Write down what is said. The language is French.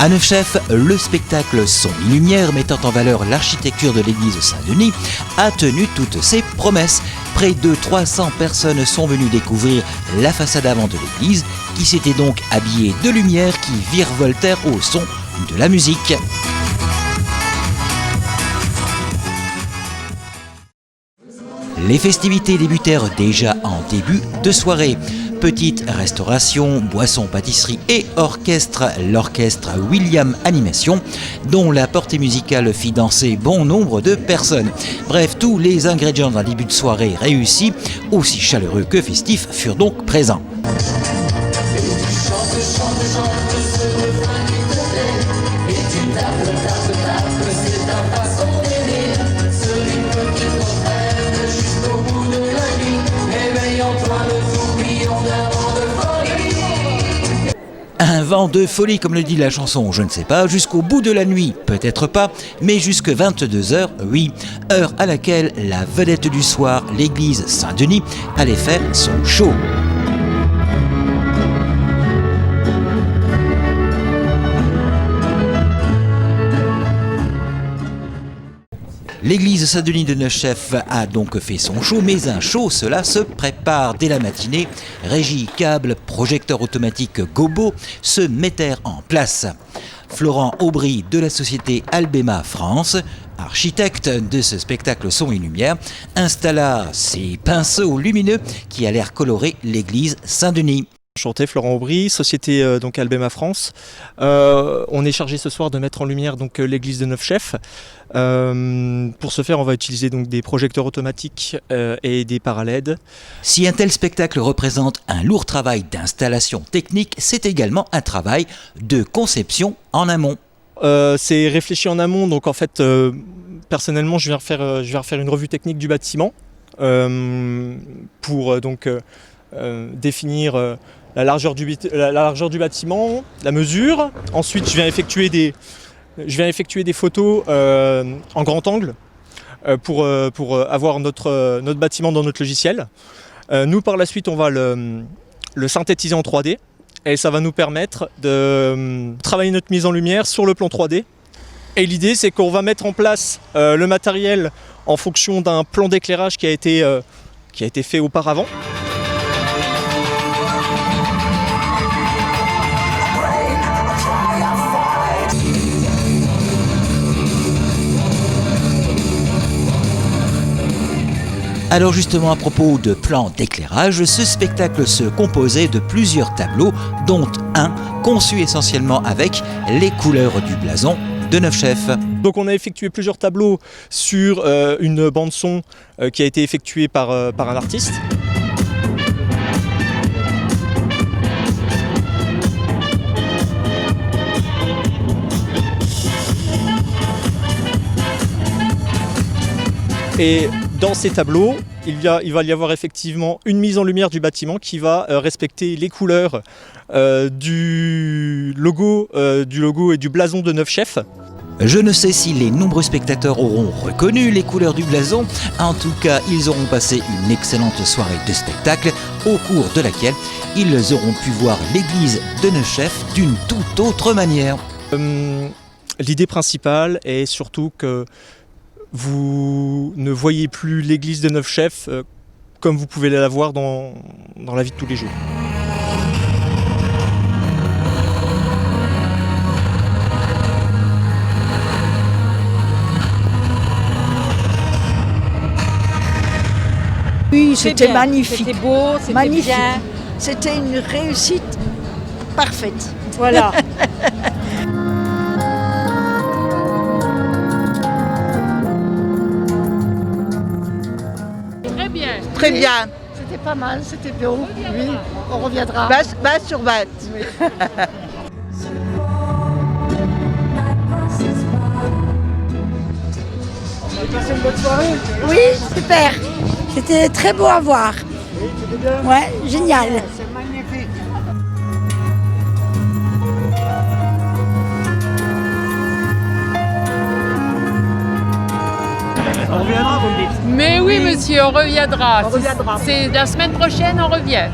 À Neufchef, le spectacle Son et Lumière, mettant en valeur l'architecture de l'église Saint-Denis, a tenu toutes ses promesses. Près de 300 personnes sont venues découvrir la façade avant de l'église, qui s'était donc habillée de lumière qui virevoltèrent au son de la musique. Les festivités débutèrent déjà en début de soirée. Petite restauration, boissons, pâtisserie et orchestre, l'orchestre William Animation, dont la portée musicale fit danser bon nombre de personnes. Bref, tous les ingrédients d'un début de soirée réussi, aussi chaleureux que festifs, furent donc présents. Un vent de folie, comme le dit la chanson, je ne sais pas, jusqu'au bout de la nuit, peut-être pas, mais jusque 22h, oui, heure à laquelle la vedette du soir, l'église Saint-Denis, allait faire son show. L'église Saint-Denis de Neufchef a donc fait son show, mais un show, cela se prépare dès la matinée. Régie, câble, projecteur automatique Gobo se mettèrent en place. Florent Aubry de la société Albema France, architecte de ce spectacle Son et Lumière, installa ses pinceaux lumineux qui allèrent colorer l'église Saint-Denis. Enchanté, Florent Aubry, société donc Albema France. On est chargé ce soir de mettre en lumière donc l'église de Neufchef. Pour ce faire, on va utiliser donc des projecteurs automatiques et des paralèdes. Si un tel spectacle représente un lourd travail d'installation technique, c'est également un travail de conception en amont. C'est réfléchi en amont, donc en fait, personnellement, je viens refaire une revue technique du bâtiment pour donc définir la largeur du bâtiment, la mesure. Ensuite, je viens effectuer des photos en grand angle pour avoir notre bâtiment dans notre logiciel. Nous, par la suite, on va le synthétiser en 3D et ça va nous permettre de travailler notre mise en lumière sur le plan 3D. Et l'idée, c'est qu'on va mettre en place le matériel en fonction d'un plan d'éclairage qui a été fait auparavant. Alors justement, à propos de plans d'éclairage, ce spectacle se composait de plusieurs tableaux, dont un conçu essentiellement avec les couleurs du blason de Neufchef. Donc on a effectué plusieurs tableaux sur une bande-son qui a été effectuée par un artiste. Et dans ces tableaux, il va y avoir effectivement une mise en lumière du bâtiment qui va respecter les couleurs du logo et du blason de Neufchef. Je ne sais si les nombreux spectateurs auront reconnu les couleurs du blason. En tout cas, ils auront passé une excellente soirée de spectacle au cours de laquelle ils auront pu voir l'église de Neufchef d'une toute autre manière. L'idée principale est surtout que vous ne voyez plus l'église de Neufchef comme vous pouvez la voir dans la vie de tous les jours. Oui, c'était magnifique. C'était beau, c'était magnifique. Bien. C'était une réussite parfaite. Voilà. Très bien. Très bien. C'était pas mal, c'était beau. Oui, on reviendra. Base sur base. Oui. On a passé une bonne soirée. Oui, super. C'était très beau à voir. Oui, c'était bien. Ouais, génial. C'est magnifique. On reviendra, vous me dites. Mais oui, monsieur, on reviendra. On reviendra. C'est la semaine prochaine, on revient.